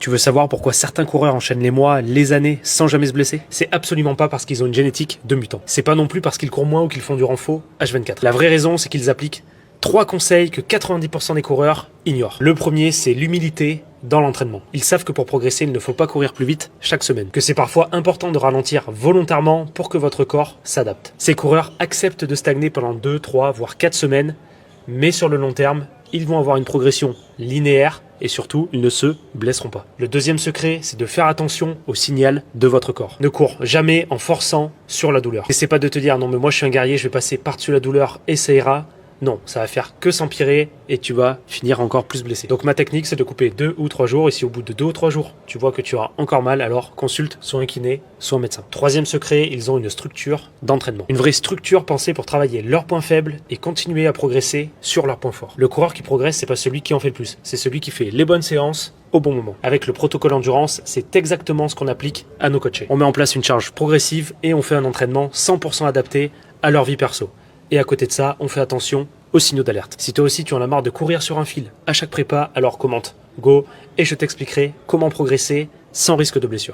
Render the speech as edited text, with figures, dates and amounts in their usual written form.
Tu veux savoir pourquoi certains coureurs enchaînent les mois, les années, sans jamais se blesser? C'est absolument pas parce qu'ils ont une génétique de mutants. C'est pas non plus parce qu'ils courent moins ou qu'ils font du renfort H24. La vraie raison, c'est qu'ils appliquent 3 conseils que 90% des coureurs ignorent. Le premier, c'est l'humilité dans l'entraînement. Ils savent que pour progresser, il ne faut pas courir plus vite chaque semaine, que c'est parfois important de ralentir volontairement pour que votre corps s'adapte. Ces coureurs acceptent de stagner pendant 2, 3, voire 4 semaines, mais sur le long terme, ils vont avoir une progression linéaire et surtout, ils ne se blesseront pas. Le deuxième secret, c'est de faire attention au signal de votre corps. Ne cours jamais en forçant sur la douleur. N'essaie pas de te dire, non mais moi je suis un guerrier, je vais passer par-dessus la douleur et ça ira. Non, ça va faire que s'empirer et tu vas finir encore plus blessé. Donc ma technique, c'est de couper 2 ou 3 jours et si au bout de 2 ou 3 jours, tu vois que tu auras encore mal, alors consulte soit un kiné, soit un médecin. Troisième secret, ils ont une structure d'entraînement. Une vraie structure pensée pour travailler leurs points faibles et continuer à progresser sur leurs points forts. Le coureur qui progresse, c'est pas celui qui en fait le plus, c'est celui qui fait les bonnes séances au bon moment. Avec le protocole endurance, c'est exactement ce qu'on applique à nos coachés. On met en place une charge progressive et on fait un entraînement 100% adapté à leur vie perso. Et à côté de ça, on fait attention aux signaux d'alerte. Si toi aussi tu en as marre de courir sur un fil à chaque prépa, alors commente, go, et je t'expliquerai comment progresser sans risque de blessure.